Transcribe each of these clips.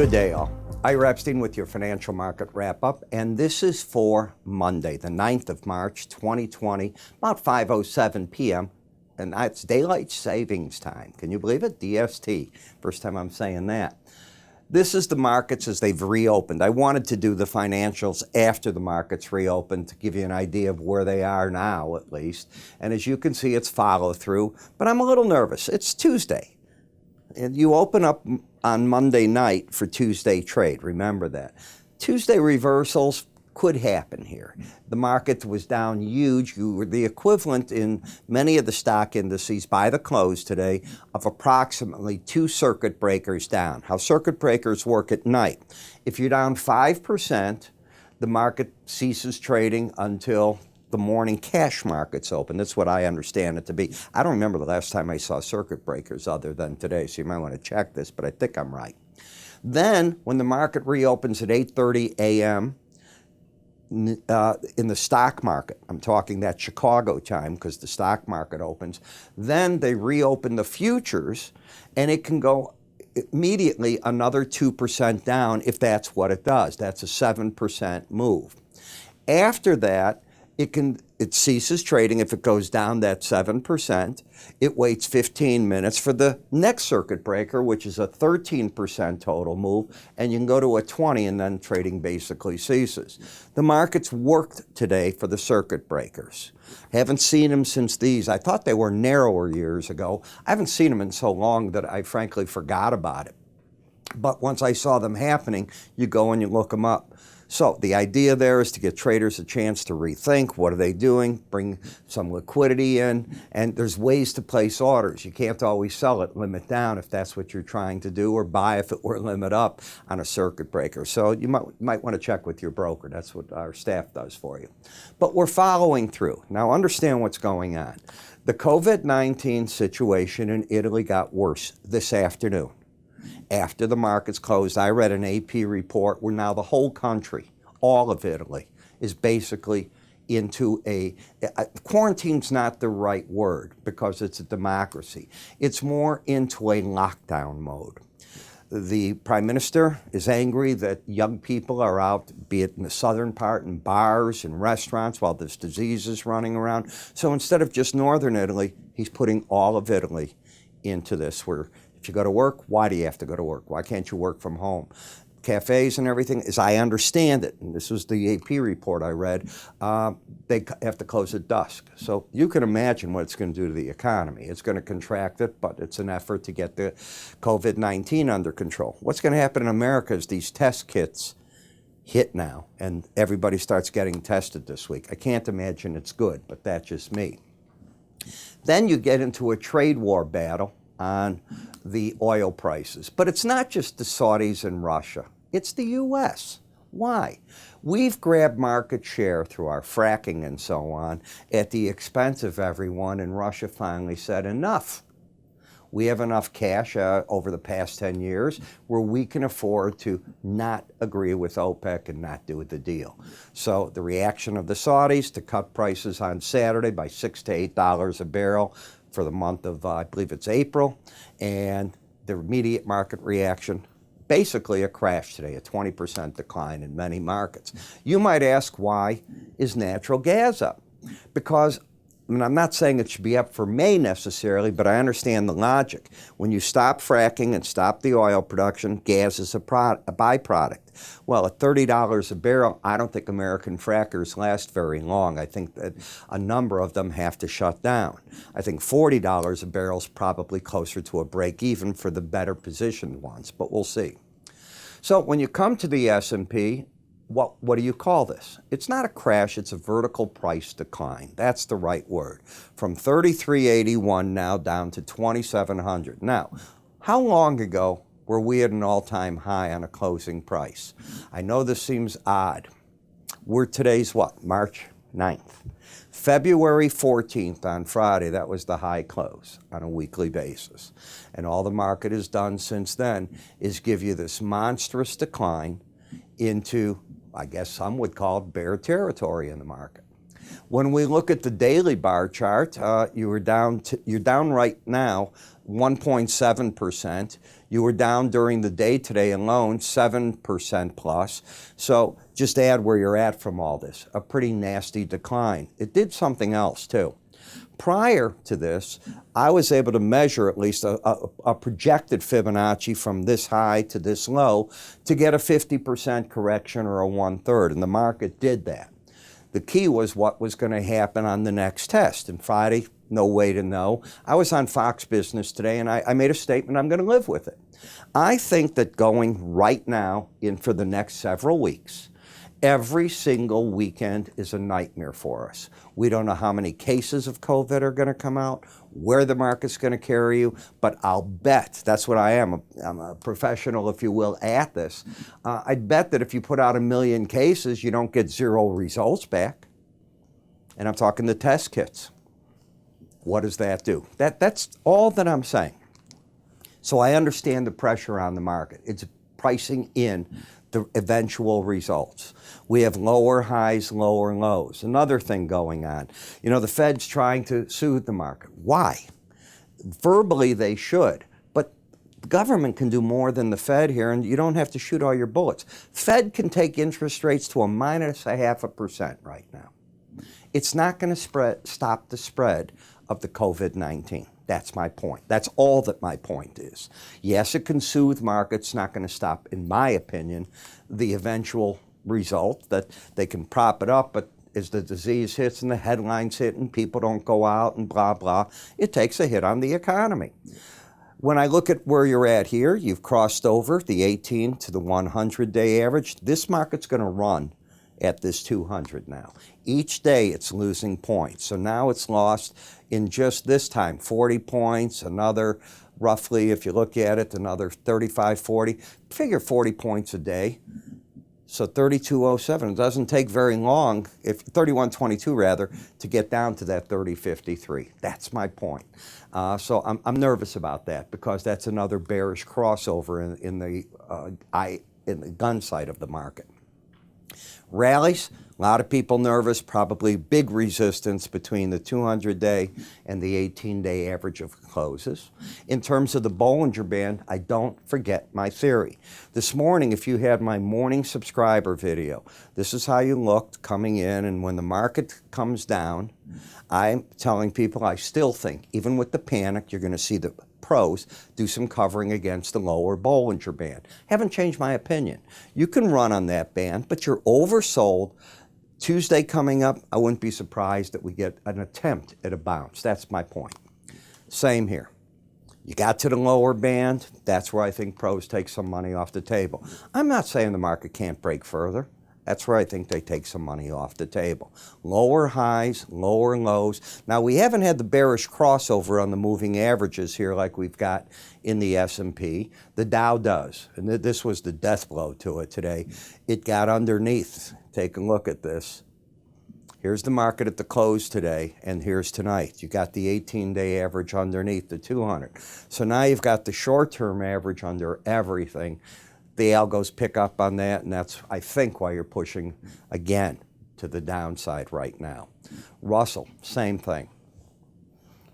Good day, all. Ira Epstein with your financial market wrap-up, and this is for Monday, the 9th of March, 2020, about 5:07 p.m., and that's daylight savings time. Can you believe it? DST. First time I'm saying that. This is the markets as they've reopened. I wanted to do the financials after the markets reopened to give you an idea of where they are now, at least. And as you can see, it's follow-through, but I'm a little nervous. It's Tuesday. And you open up on Monday night for Tuesday trade. Remember that. Tuesday reversals could happen here. The market was down huge. You were the equivalent in many of the stock indices by the close today of approximately 2 circuit breakers down. How circuit breakers work at night. If you're down 5%, the market ceases trading until the morning cash markets open. That's what I understand it to be. I don't remember the last time I saw circuit breakers other than today, so you might want to check this, but I think I'm right. Then, when the market reopens at 8:30 a.m., in the stock market, I'm talking that Chicago time because the stock market opens, then they reopen the futures, and it can go immediately another 2% down if that's what it does. That's a 7% move. After that, it ceases trading if it goes down that 7%. It waits 15 minutes for the next circuit breaker, which is a 13% total move, and you can go to a 20 and then trading basically ceases. The markets worked today for the circuit breakers. Haven't seen them since these. I thought they were narrower years ago. I haven't seen them in so long that I frankly forgot about it. But once I saw them happening, you go and you look them up. So the idea there is to get traders a chance to rethink. What are they doing? Bring some liquidity in. And there's ways to place orders. You can't always sell it, limit down if that's what you're trying to do, or buy if it were limit up on a circuit breaker. So you might want to check with your broker. That's what our staff does for you. But we're following through. Now understand what's going on. The COVID-19 situation in Italy got worse this afternoon. After the markets closed, I read an AP report where now the whole country, all of Italy, is basically into quarantine's not the right word because it's a democracy. It's more into a lockdown mode. The Prime Minister is angry that young people are out, be it in the southern part, in bars and restaurants while this disease is running around. So instead of just northern Italy, he's putting all of Italy into this, where if you go to work, why do you have to go to work? Why can't you work from home? Cafes and everything, as I understand it, and this was the AP report I read, they have to close at dusk. So you can imagine what it's going to do to the economy. It's going to contract it, but it's an effort to get the COVID-19 under control. What's going to happen in America is these test kits hit now, and everybody starts getting tested this week. I can't imagine it's good, but that's just me. Then you get into a trade war battle on the oil prices. But it's not just the Saudis and Russia. It's the U.S. Why? We've grabbed market share through our fracking and so on at the expense of everyone, and Russia finally said enough. We have enough cash over the past 10 years where we can afford to not agree with OPEC and not do the deal. So the reaction of the Saudis to cut prices on Saturday by $6 to $8 a barrel for the month of, I believe it's April, and the immediate market reaction, basically a crash today, a 20% decline in many markets. You might ask, why is natural gas up? Because, I mean, I'm not saying it should be up for May necessarily, but I understand the logic. When you stop fracking and stop the oil production, gas is a byproduct. Well, at $30 a barrel, I don't think American frackers last very long. I think that a number of them have to shut down. I think $40 a barrel is probably closer to a break even for the better positioned ones, but we'll see. So when you come to the S&P, what do you call this? It's not a crash, it's a vertical price decline. That's the right word. From 33.81 now down to 2,700. Now, how long ago were we at an all-time high on a closing price? I know this seems odd. Today's what? March 9th. February 14th on Friday, that was the high close on a weekly basis. And all the market has done since then is give you this monstrous decline into, I guess some would call it bear territory in the market. When we look at the daily bar chart, you're down right now 1.7%. You were down during the day today alone 7% plus. So just add where you're at from all this, a pretty nasty decline. It did something else too. Prior to this, I was able to measure at least a projected Fibonacci from this high to this low to get a 50% correction or a 1/3, and the market did that. The key was what was going to happen on the next test. And Friday, no way to know. I was on Fox Business today, and I made a statement. I'm going to live with it. I think that going right now in for the next several weeks, every single weekend is a nightmare for us. We don't know how many cases of COVID are going to come out, where the market's going to carry you, but I'll bet, that's what I am, I'm a professional, if you will, at this. I'd bet that if you put out 1 million cases, you don't get 0 results back. And I'm talking the test kits. What does that do? That's all that I'm saying. So I understand the pressure on the market. It's pricing in the eventual results. We have lower highs, lower lows. Another thing going on. You know, the Fed's trying to soothe the market. Why? Verbally, they should. But the government can do more than the Fed here, and you don't have to shoot all your bullets. Fed can take interest rates to a -0.5% right now. It's not going to stop the spread of the COVID-19. That's my point. That's all that my point is. Yes, it can soothe markets, not going to stop, in my opinion, the eventual result that they can prop it up, but as the disease hits and the headlines hit and people don't go out and blah, blah, it takes a hit on the economy. When I look at where you're at here, you've crossed over the 18 to the 100-day average. This market's going to run at this 200 now. Each day it's losing points. So now it's lost in just this time 40 points, another roughly, if you look at it, another 35, 40. Figure 40 points a day. So 3207. It doesn't take very long, if 3122 rather, to get down to that 3053. That's my point. So I'm nervous about that because that's another bearish crossover in the gun side of the market. Rallies, a lot of people nervous, probably big resistance between the 200-day and the 18-day average of closes. In terms of the Bollinger Band, I don't forget my theory. This morning, if you had my morning subscriber video, this is how you looked coming in, and when the market comes down, I'm telling people I still think, even with the panic, you're going to see the pros do some covering against the lower Bollinger Band. Haven't changed my opinion. You can run on that band, but you're oversold. Tuesday coming up, I wouldn't be surprised that we get an attempt at a bounce. That's my point. Same here. You got to the lower band, that's where I think pros take some money off the table. I'm not saying the market can't break further. That's where I think they take some money off the table. Lower highs, lower lows. Now, we haven't had the bearish crossover on the moving averages here like we've got in the S&P. The Dow does, and this was the death blow to it today. It got underneath. Take a look at this. Here's the market at the close today, and here's tonight. You got the 18-day average underneath the 200. So now you've got the short-term average under everything. The algos pick up on that, and that's, I think, why you're pushing again to the downside right now. Russell, same thing.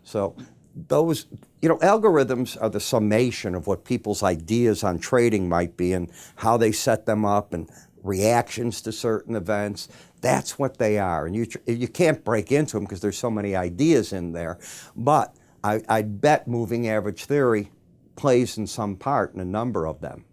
So those, algorithms are the summation of what people's ideas on trading might be and how they set them up and reactions to certain events. That's what they are, and you can't break into them because there's so many ideas in there. But I bet moving average theory plays in some part in a number of them.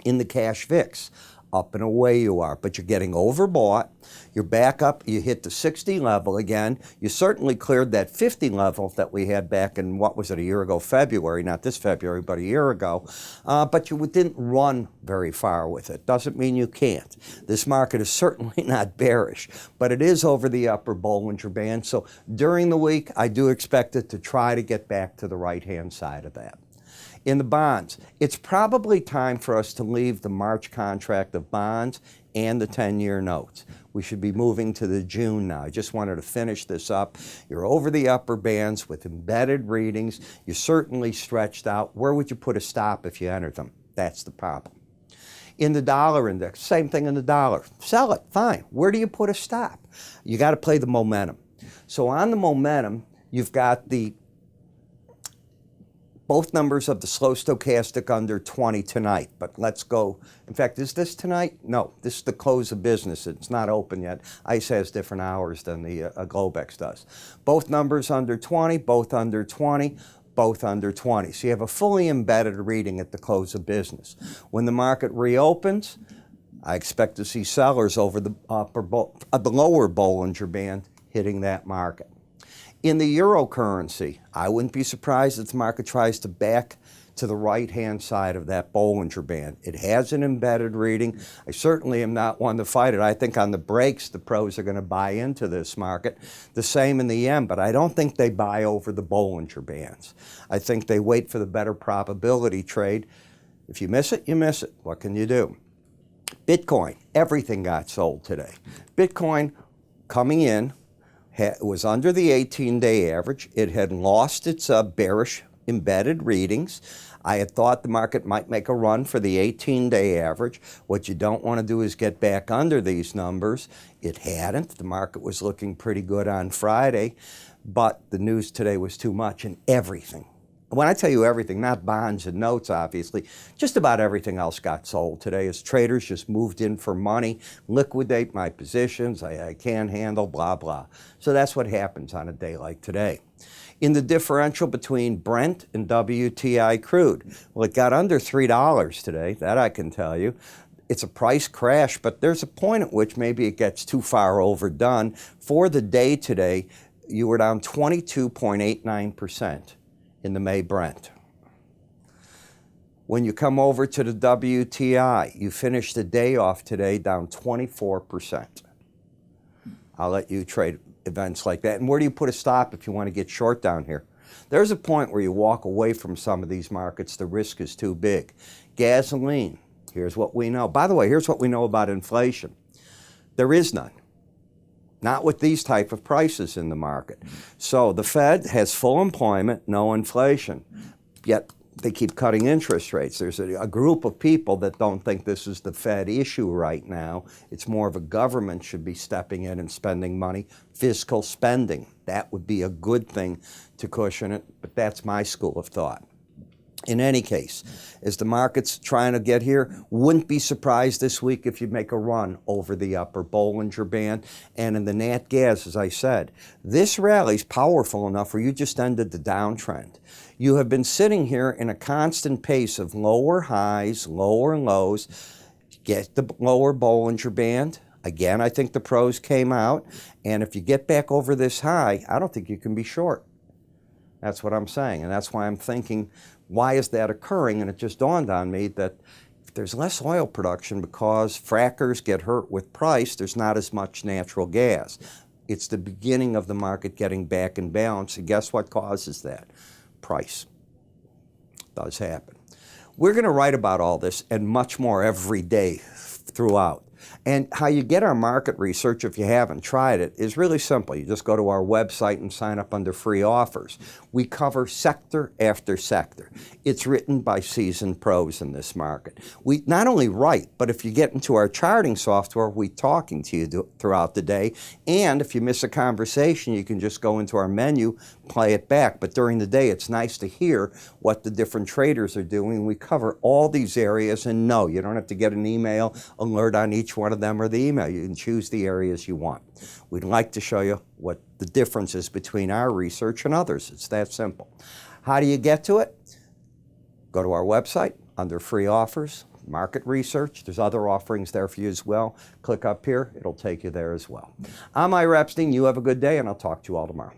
In the cash VIX, up and away you are, but you're getting overbought. You're back up, you hit the 60 level again. You certainly cleared that 50 level that we had back in, what was it, a year ago, February, not this February, but a year ago. But you didn't run very far with it. Doesn't mean you can't. This market is certainly not bearish, but it is over the upper Bollinger Band. So during the week, I do expect it to try to get back to the right-hand side of that. In the bonds, it's probably time for us to leave the March contract of bonds and the 10-year notes. We should be moving to the June now. I just wanted to finish this up. You're over the upper bands with embedded readings. You're certainly stretched out. Where would you put a stop if you entered them? That's the problem. In the dollar index, same thing in the dollar. Sell it, fine. Where do you put a stop? You got to play the momentum. So on the momentum, you've got both numbers of the slow stochastic under 20 tonight. But let's go. In fact, is this tonight? No, this is the close of business. It's not open yet. ICE has different hours than the Globex does. Both numbers under 20, both under 20. Both under 20. So you have a fully embedded reading at the close of business. When the market reopens, I expect to see sellers over the lower Bollinger Band hitting that market. In the eurocurrency, I wouldn't be surprised if the market tries to back to the right-hand side of that Bollinger Band. It has an embedded reading. I certainly am not one to fight it. I think on the breaks, the pros are going to buy into this market. The same in the yen, but I don't think they buy over the Bollinger Bands. I think they wait for the better probability trade. If you miss it, you miss it. What can you do? Bitcoin, everything got sold today. Bitcoin coming in was under the 18-day average. It had lost its bearish embedded readings. I had thought the market might make a run for the 18-day average. What you don't want to do is get back under these numbers. It hadn't. The market was looking pretty good on Friday, but the news today was too much, and everything. When I tell you everything, not bonds and notes, obviously, just about everything else got sold today as traders just moved in for money, liquidate my positions, I can't handle, blah, blah. So that's what happens on a day like today. In the differential between Brent and WTI crude, well, it got under $3 today, that I can tell you. It's a price crash, but there's a point at which maybe it gets too far overdone. For the day today, you were down 22.89% in the May Brent. When you come over to the WTI, you finished the day off today down 24%. I'll let you trade events like that. And where do you put a stop if you want to get short down here? There's a point where you walk away from some of these markets. The risk is too big. Gasoline, here's what we know. By the way, here's what we know about inflation. There is none. Not with these type of prices in the market. So the Fed has full employment, no inflation, yet they keep cutting interest rates. There's a group of people that don't think this is the Fed issue right now. It's more of a government should be stepping in and spending money, fiscal spending. That would be a good thing to cushion it, but that's my school of thought. In any case, as the market's trying to get here, wouldn't be surprised this week if you make a run over the upper Bollinger Band. And in the Nat Gas, as I said, this rally's powerful enough where you just ended the downtrend. You have been sitting here in a constant pace of lower highs, lower lows. Get the lower Bollinger Band. Again, I think the pros came out. And if you get back over this high, I don't think you can be short. That's what I'm saying. And that's why I'm thinking, why is that occurring? And it just dawned on me that if there's less oil production because frackers get hurt with price, there's not as much natural gas. It's the beginning of the market getting back in balance. And guess what causes that? Price. Does happen. We're going to write about all this and much more every day throughout. And how you get our market research, if you haven't tried it, is really simple. You just go to our website and sign up under free offers. We cover sector after sector. It's written by seasoned pros in this market. We not only write, but if you get into our charting software, we're talking to you throughout the day. And if you miss a conversation, you can just go into our menu, play it back. But during the day, it's nice to hear what the different traders are doing. We cover all these areas, and no, you don't have to get an email alert on each one of them or the email. You can choose the areas you want. We'd like to show you what the difference is between our research and others. It's that simple. How do you get to it? Go to our website under free offers, market research. There's other offerings there for you as well. Click up here. It'll take you there as well. I'm Ira Epstein. You have a good day, and I'll talk to you all tomorrow.